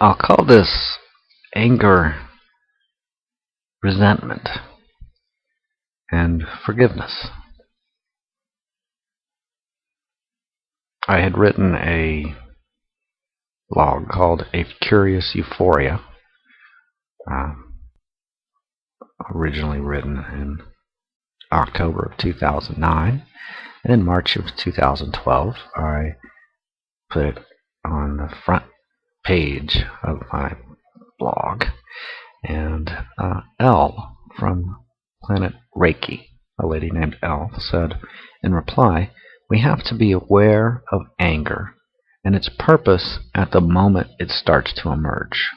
I'll call this anger, resentment, and forgiveness. I had written a blog called A Curious Euphoria, originally written in October of 2009, and in March of 2012 I put it on the front page of my blog, and Elle from Planet Reiki, a lady named Elle, said in reply, "We have to be aware of anger and its purpose at the moment it starts to emerge.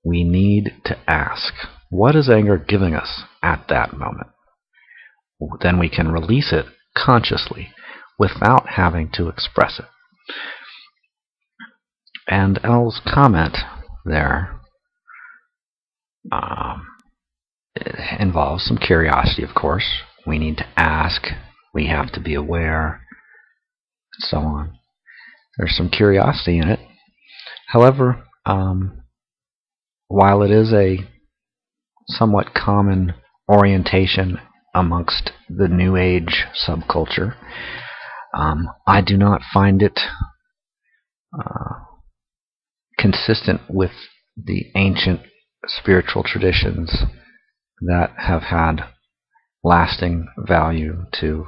We need to ask, what is anger giving us at that moment? Then we can release it consciously without having to express it." And Elle's comment there it involves some curiosity, of course. We need to ask, we have to be aware, and so on. There's some curiosity in it. However, while it is a somewhat common orientation amongst the New Age subculture, I do not find it consistent with the ancient spiritual traditions that have had lasting value to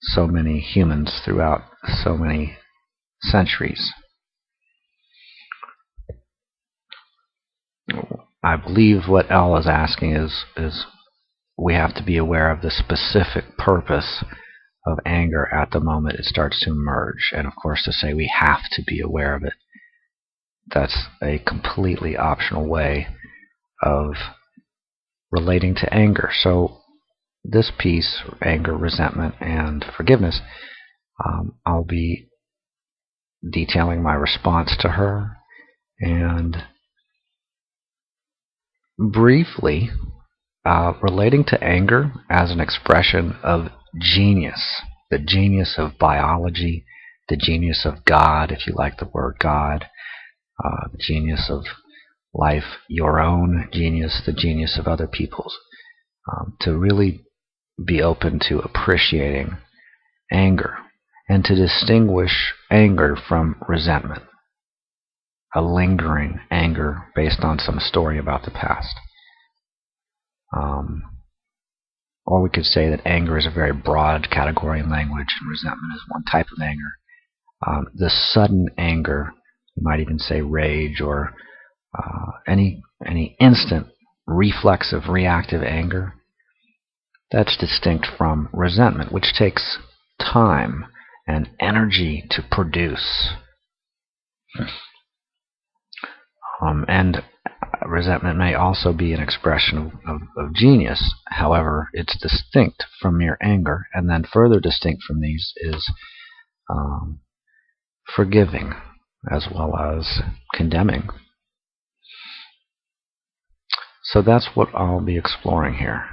so many humans throughout so many centuries. I believe what Elle is asking is we have to be aware of the specific purpose of anger at the moment it starts to emerge. And of course, to say we have to be aware of it, that's a completely optional way of relating to anger. So this piece, anger, resentment, and forgiveness, I'll be detailing my response to her and briefly relating to anger as an expression of genius, the genius of biology, the genius of God, if you like the word God, the genius of life, your own genius, the genius of other people's, to really be open to appreciating anger and to distinguish anger from resentment, a lingering anger based on some story about the past. Or we could say that anger is a very broad category in language, and resentment is one type of anger. The sudden anger, you might even say rage, or any instant reflexive, reactive anger, that's distinct from resentment, which takes time and energy to produce. And resentment may also be an expression of genius. However, it's distinct from mere anger, and then further distinct from these is forgiving as well as condemning. So that's what I'll be exploring here.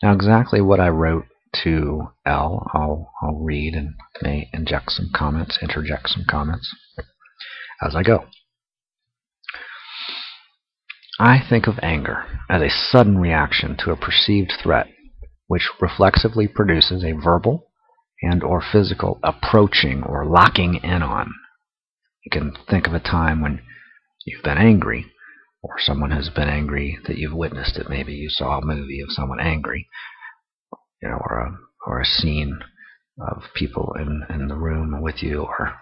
Now, exactly what I wrote to Elle, I'll read and may interject some comments as I go. I think of anger as a sudden reaction to a perceived threat, which reflexively produces a verbal and or physical approaching or locking in on. You can think of a time when you've been angry, or someone has been angry that you've witnessed it. Maybe you saw a movie of someone angry, or a scene of people in the room with you or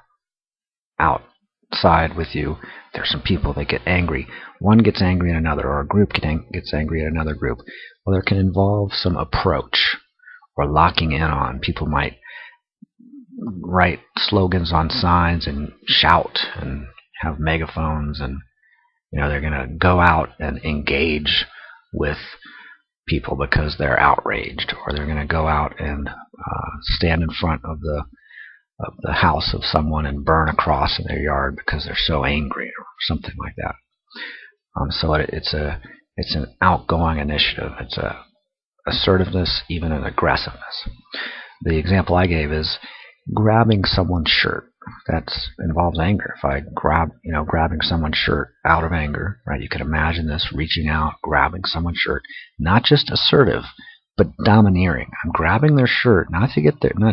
outside with you. There's some people that get angry. One gets angry at another, or a group gets angry at another group. Well, there can involve some approach or locking in on. People might write slogans on signs and shout and have megaphones, and they're going to go out and engage with people because they're outraged, or they're going to go out and stand in front of the house of someone and burn a cross in their yard because they're so angry, or something like that. So it's an outgoing initiative. It's a assertiveness, even an aggressiveness. The example I gave is grabbing someone's shirt that involves anger. If I grabbing someone's shirt out of anger, right? You could imagine this: reaching out, grabbing someone's shirt, not just assertive, but domineering. I'm grabbing their shirt not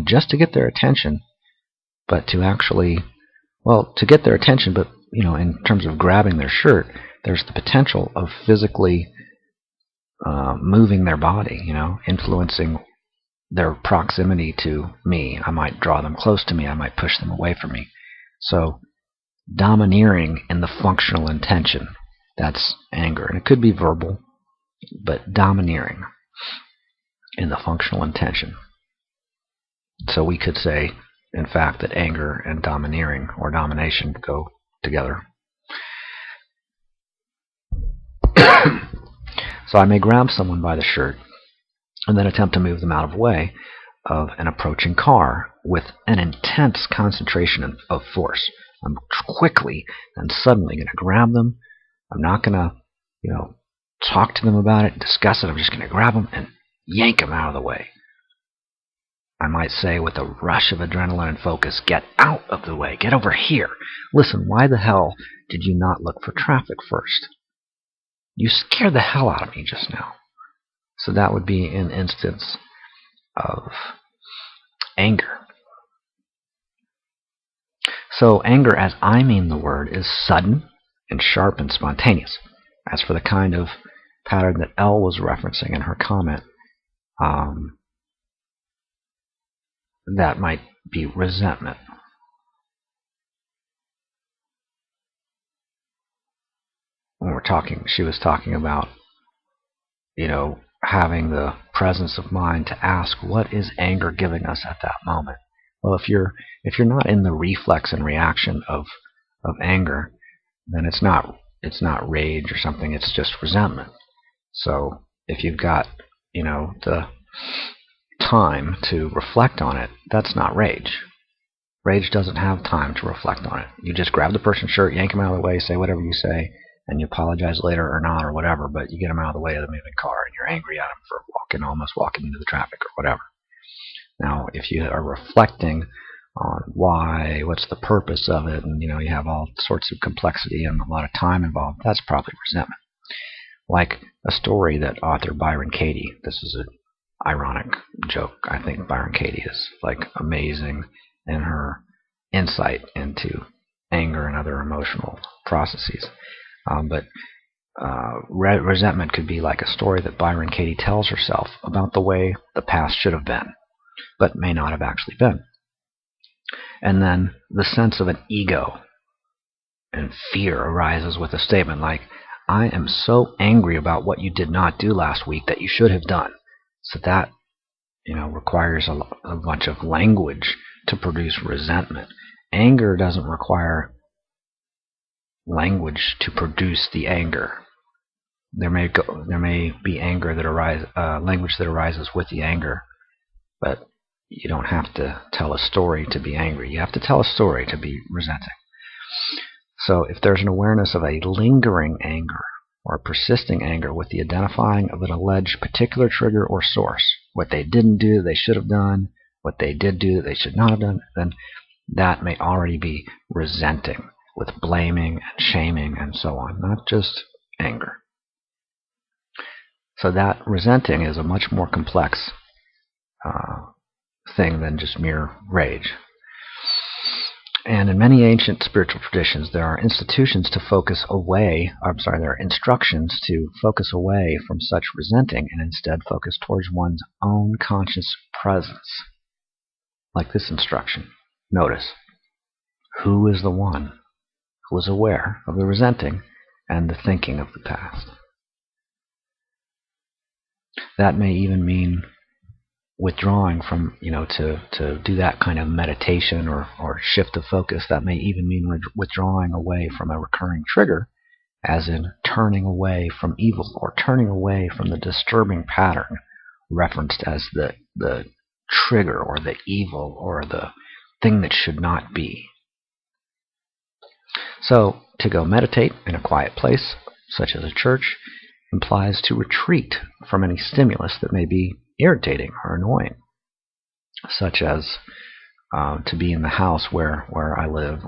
just to get their attention, but to actually, to get their attention. But in terms of grabbing their shirt, there's the potential of physically moving their body, influencing their proximity to me. I might draw them close to me. I might push them away from me. So domineering in the functional intention, that's anger. And it could be verbal, but domineering in the functional intention. So we could say, in fact, that anger and domineering or domination go together. So I may grab someone by the shirt and then attempt to move them out of the way of an approaching car with an intense concentration of force. I'm quickly and suddenly going to grab them. I'm not going to, talk to them about it, discuss it. I'm just going to grab them and yank them out of the way. I might say with a rush of adrenaline and focus, get out of the way, get over here. Listen, why the hell did you not look for traffic first? You scared the hell out of me just now. So that would be an instance of anger. So anger, as I mean the word, is sudden and sharp and spontaneous. As for the kind of pattern that Elle was referencing in her comment, that might be resentment. When she was talking about, having the presence of mind to ask, what is anger giving us at that moment? Well, if you're not in the reflex and reaction of anger, then it's not rage or something. It's just resentment. So if you've got the time to reflect on it, that's not rage. Rage doesn't have time to reflect on it. You just grab the person's shirt, yank them out of the way, say whatever you say, and you apologize later or not or whatever, but you get them out of the way of the moving car and you're angry at them for almost walking into the traffic or whatever. Now, if you are reflecting on why, what's the purpose of it, and you have all sorts of complexity and a lot of time involved, that's probably resentment. Like a story that author Byron Katie, this is an ironic joke, I think Byron Katie is amazing in her insight into anger and other emotional processes. But resentment could be like a story that Byron Katie tells herself about the way the past should have been, but may not have actually been. And then the sense of an ego and fear arises with a statement like, I am so angry about what you did not do last week that you should have done. So that, requires a bunch of language to produce resentment. Anger doesn't require language to produce the anger. There may be anger that language that arises with the anger, but you don't have to tell a story to be angry. You have to tell a story to be resenting. So if there's an awareness of a lingering anger or persisting anger with the identifying of an alleged particular trigger or source, what they didn't do that they should have done, what they did do that they should not have done, then that may already be resenting with blaming and shaming and so on, not just anger. So that resenting is a much more complex thing than just mere rage. And in many ancient spiritual traditions, there are instructions to focus away from such resenting and instead focus towards one's own conscious presence. Like this instruction. Notice, who is the one who is aware of the resenting and the thinking of the past? That may even mean withdrawing from, to do that kind of meditation or shift of focus. That may even mean withdrawing away from a recurring trigger, as in turning away from evil or turning away from the disturbing pattern referenced as the trigger or the evil or the thing that should not be. So to go meditate in a quiet place, such as a church, implies to retreat from any stimulus that may be irritating or annoying, such as to be in the house where I live,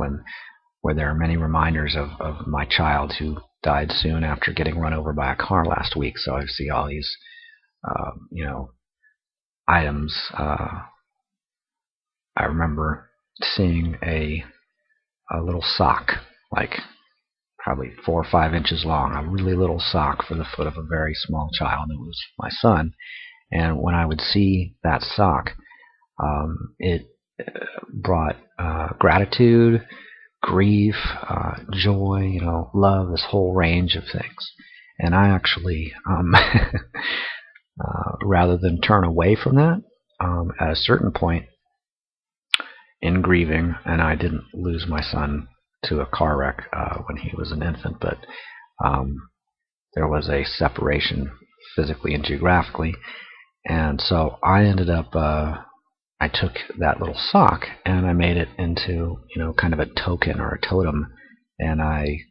where there are many reminders of my child who died soon after getting run over by a car last week. So I see all these, items. I remember seeing a little sock, like probably 4 or 5 inches long, a really little sock for the foot of a very small child. It was my son, and when I would see that sock, it brought gratitude, grief, joy, love, this whole range of things. And I actually, rather than turn away from that, at a certain point in grieving, and I didn't lose my son to a car wreck when he was an infant, but there was a separation physically and geographically, and so I ended up, I took that little sock and I made it into, kind of a token or a totem, and I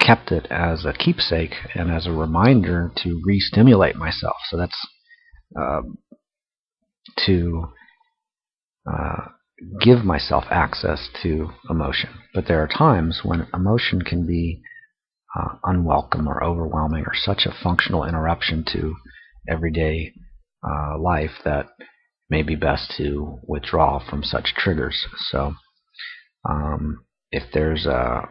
kept it as a keepsake and as a reminder to re-stimulate myself. So that's to give myself access to emotion. But there are times when emotion can be unwelcome or overwhelming, or such a functional interruption to everyday life that it may be best to withdraw from such triggers. So if there's a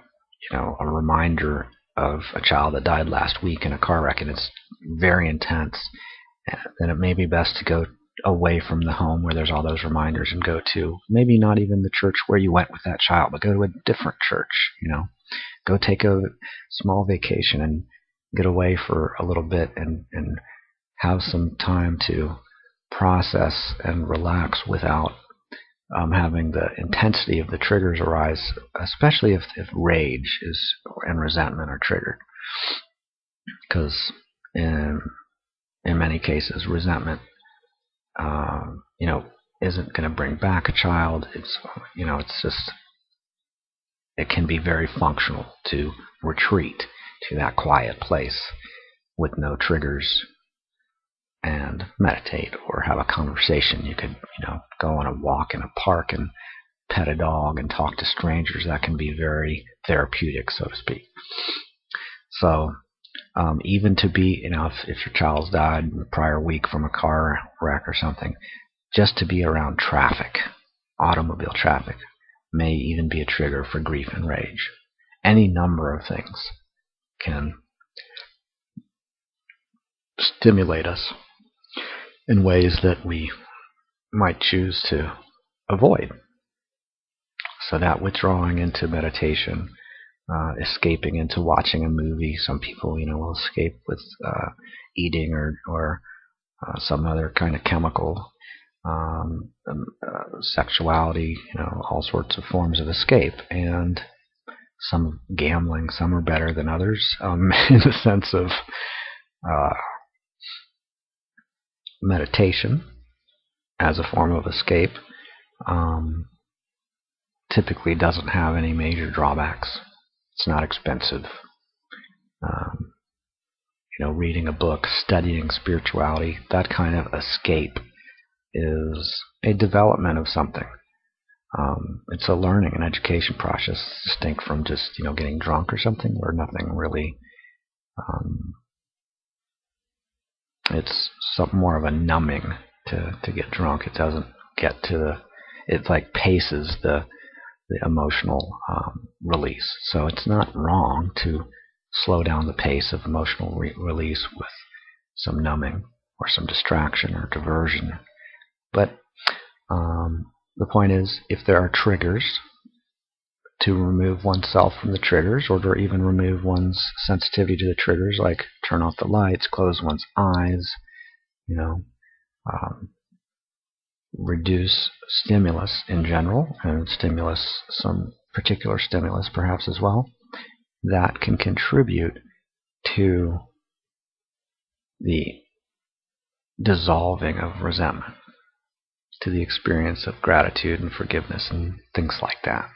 reminder of a child that died last week in a car wreck and it's very intense, then it may be best to go away from the home where there's all those reminders and go to maybe not even the church where you went with that child, but go to a different church. Go take a small vacation and get away for a little bit and have some time to process and relax without having the intensity of the triggers arise, especially if rage and resentment are triggered. Because in many cases, resentment isn't going to bring back a child. It's just, it can be very functional to retreat to that quiet place with no triggers and meditate or have a conversation. You could, go on a walk in a park and pet a dog and talk to strangers. That can be very therapeutic, so to speak. So even to be, if your child's died the prior week from a car wreck or something, just to be around traffic, automobile traffic, may even be a trigger for grief and rage. Any number of things can stimulate us in ways that we might choose to avoid. So that withdrawing into meditation, escaping into watching a movie. Some people, will escape with eating or some other kind of chemical, sexuality, all sorts of forms of escape. And some gambling, some are better than others in the sense of meditation as a form of escape. Typically doesn't have any major drawbacks. It's not expensive. Reading a book, studying spirituality, that kind of escape is a development of something. It's a learning and education process, distinct from just, getting drunk or something, where nothing really, it's something more of a numbing to get drunk. It doesn't get to it like paces the emotional release. So it's not wrong to slow down the pace of emotional release with some numbing or some distraction or diversion. But the point is, if there are triggers, to remove oneself from the triggers, or to even remove one's sensitivity to the triggers, like turn off the lights, close one's eyes, reduce stimulus in general, and some particular stimulus perhaps as well, that can contribute to the dissolving of resentment, to the experience of gratitude and forgiveness and things like that.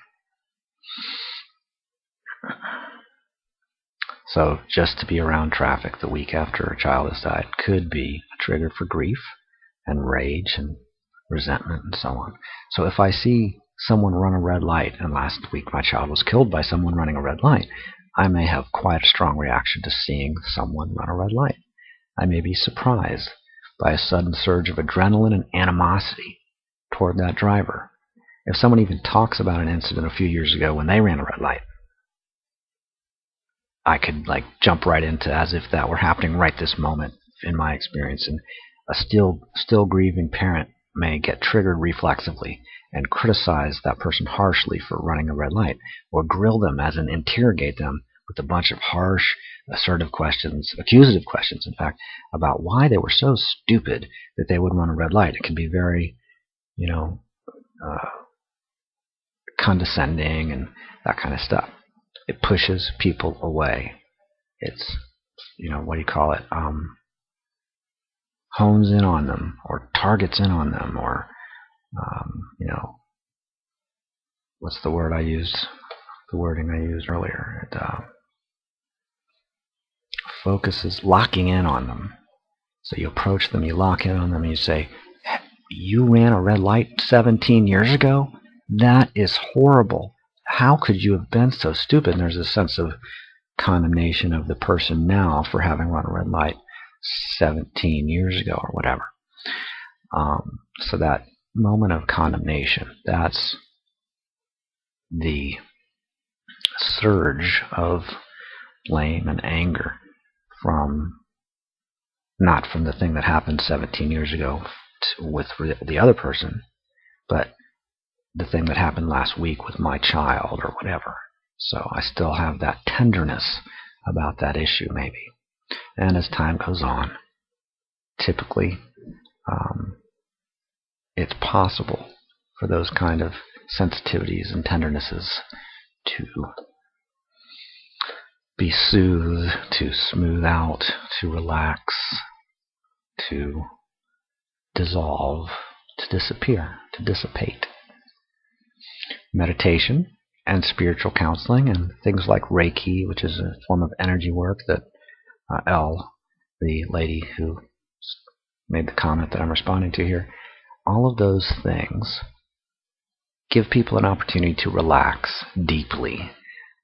So just to be around traffic the week after a child has died could be a trigger for grief and rage and resentment, and so on. So if I see someone run a red light, and last week my child was killed by someone running a red light, I may have quite a strong reaction to seeing someone run a red light. I may be surprised by a sudden surge of adrenaline and animosity toward that driver. If someone even talks about an incident a few years ago when they ran a red light, I could jump right into as if that were happening right this moment in my experience. And a still grieving parent may get triggered reflexively and criticize that person harshly for running a red light, or grill them, as in interrogate them with a bunch of harsh, assertive questions, accusative questions, in fact, about why they were so stupid that they would run a red light. It can be very, condescending and that kind of stuff. It pushes people away. It's, hones in on them, or targets in on them, or, what's the word I used? The wording I used earlier. It focuses, locking in on them. So you approach them, you lock in on them, and you say, "You ran a red light 17 years ago? That is horrible. How could you have been so stupid?" And there's a sense of condemnation of the person now for having run a red light 17 years ago or whatever. So that moment of condemnation, that's the surge of blame and anger not from the thing that happened 17 years ago with the other person, but the thing that happened last week with my child or whatever. So I still have that tenderness about that issue, maybe. And as time goes on, typically it's possible for those kind of sensitivities and tendernesses to be soothed, to smooth out, to relax, to dissolve, to disappear, to dissipate. Meditation and spiritual counseling and things like Reiki, which is a form of energy work that Elle, the lady who made the comment that I'm responding to here, all of those things give people an opportunity to relax deeply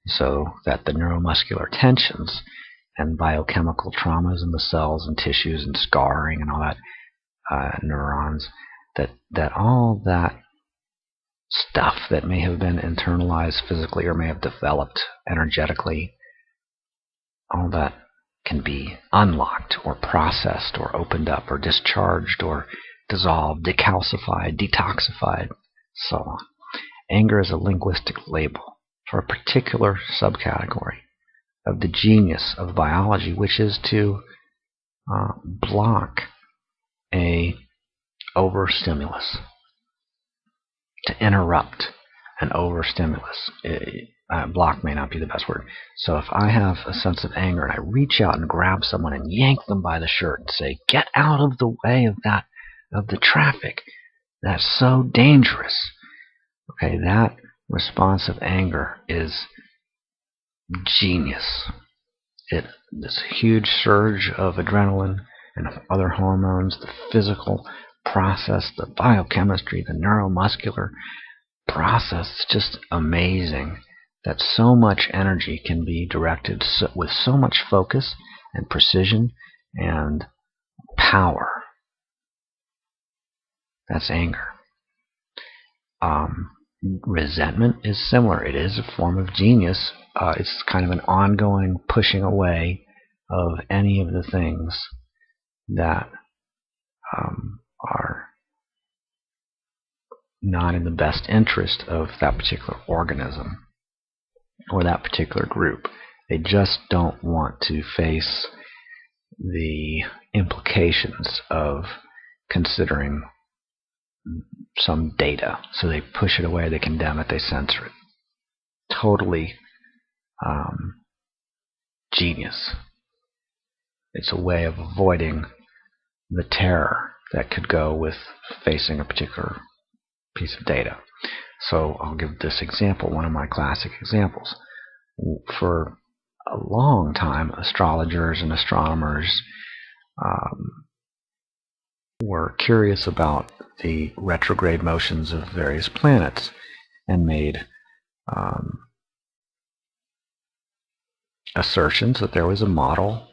so that the neuromuscular tensions and biochemical traumas in the cells and tissues and scarring and all that, neurons, that all that stuff that may have been internalized physically or may have developed energetically, all that can be unlocked or processed or opened up or discharged or dissolved, decalcified, detoxified, so on. Anger is a linguistic label for a particular subcategory of the genius of biology, which is to block a overstimulus, to interrupt an overstimulus. Block may not be the best word. So if I have a sense of anger and I reach out and grab someone and yank them by the shirt and say, "Get out of the way of the traffic. That's so dangerous." Okay, that response of anger is genius. This huge surge of adrenaline and other hormones, the physical process, the biochemistry, the neuromuscular process, it's just amazing that so much energy can be directed with so much focus and precision and power. That's anger. Resentment is similar. It is a form of genius. It's kind of an ongoing pushing away of any of the things that are not in the best interest of that particular organism or that particular group. They just don't want to face the implications of considering some data. So they push it away, they condemn it, they censor it. Totally genius. It's a way of avoiding the terror that could go with facing a particular piece of data. So I'll give this example, one of my classic examples. For a long time, astrologers and astronomers were curious about the retrograde motions of various planets and made assertions that there was a model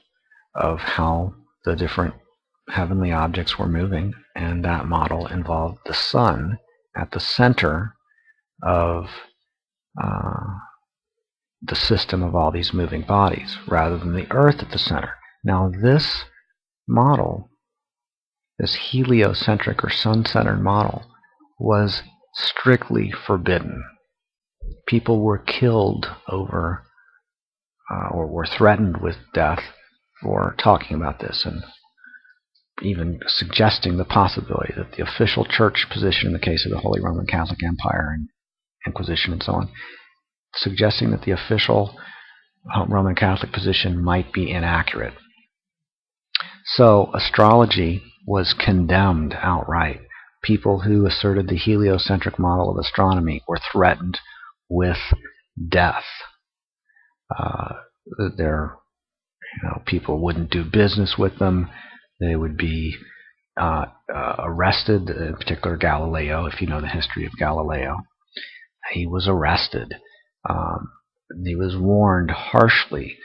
of how the different heavenly objects were moving, and that model involved the sun at the center of the system of all these moving bodies, rather than the Earth at the center. Now this model, this heliocentric or sun-centered model, was strictly forbidden. People were killed over or were threatened with death for talking about this, and even suggesting the possibility that the official church position in the case of the Holy Roman Catholic Empire and Inquisition and so on, suggesting that the official Roman Catholic position might be inaccurate. So astrology was condemned outright. People who asserted the heliocentric model of astronomy were threatened with death. People wouldn't do business with them. They would be arrested. In particular, Galileo, if you know the history of Galileo, he was arrested. He was warned harshly.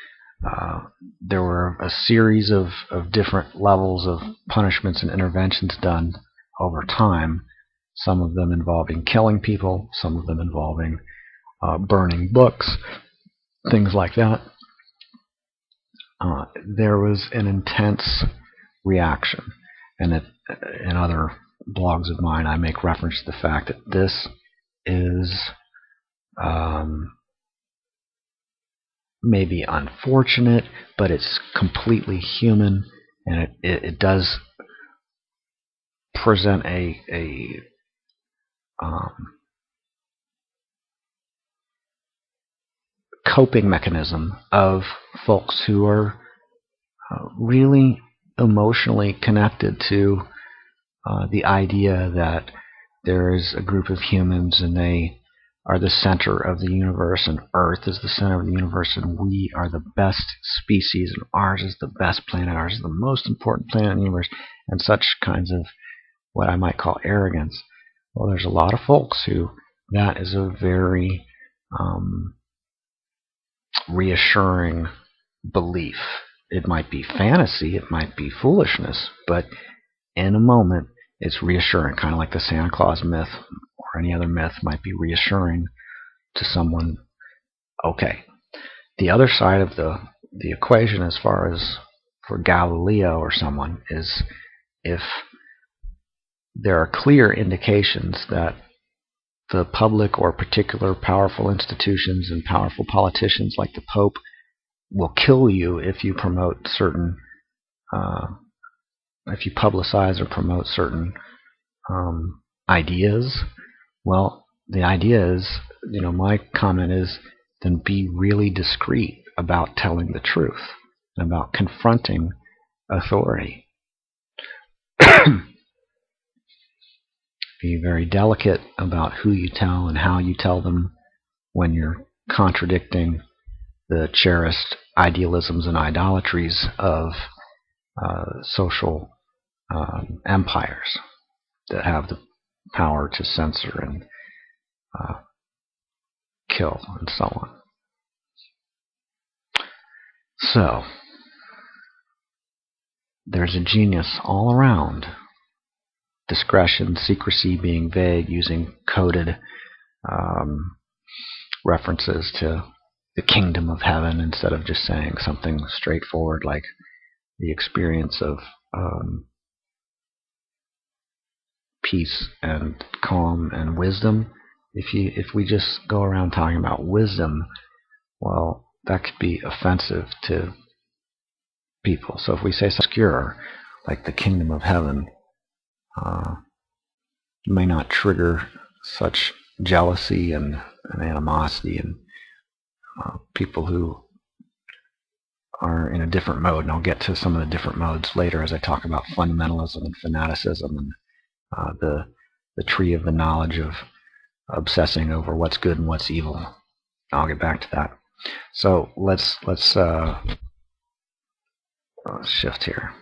There were a series of different levels of punishments and interventions done over time, some of them involving killing people, some of them involving burning books, things like that. There was an intense reaction, and in other blogs of mine I make reference to the fact that this is maybe unfortunate, but it's completely human, and it does present a coping mechanism of folks who are really emotionally connected to the idea that there is a group of humans and they are the center of the universe, and Earth is the center of the universe, and we are the best species, and ours is the best planet, ours is the most important planet in the universe, and such kinds of what I might call arrogance. Well, there's a lot of folks who that is a very reassuring belief. It might be fantasy, it might be foolishness, but in a moment it's reassuring, kind of like the Santa Claus myth or any other myth might be reassuring to someone. Okay, the other side of the equation, as far as for Galileo or someone, is if there are clear indications that the public or particular powerful institutions and powerful politicians like the Pope will kill you if you promote certain, if you publicize or promote certain ideas. Well, the idea is, my comment is, then be really discreet about telling the truth, about confronting authority. Be very delicate about who you tell and how you tell them when you're contradicting the cherished idealisms and idolatries of social empires that have the power to censor and kill and so on. So there's a genius all around. Discretion, secrecy, being vague, using coded references to the kingdom of heaven instead of just saying something straightforward like the experience of peace and calm and wisdom. If we just go around talking about wisdom, well, that could be offensive to people. So if we say something obscure like the kingdom of heaven, may not trigger such jealousy and animosity, and people who are in a different mode. And I'll get to some of the different modes later as I talk about fundamentalism and fanaticism and the tree of the knowledge of obsessing over what's good and what's evil. I'll get back to that. So let's shift here.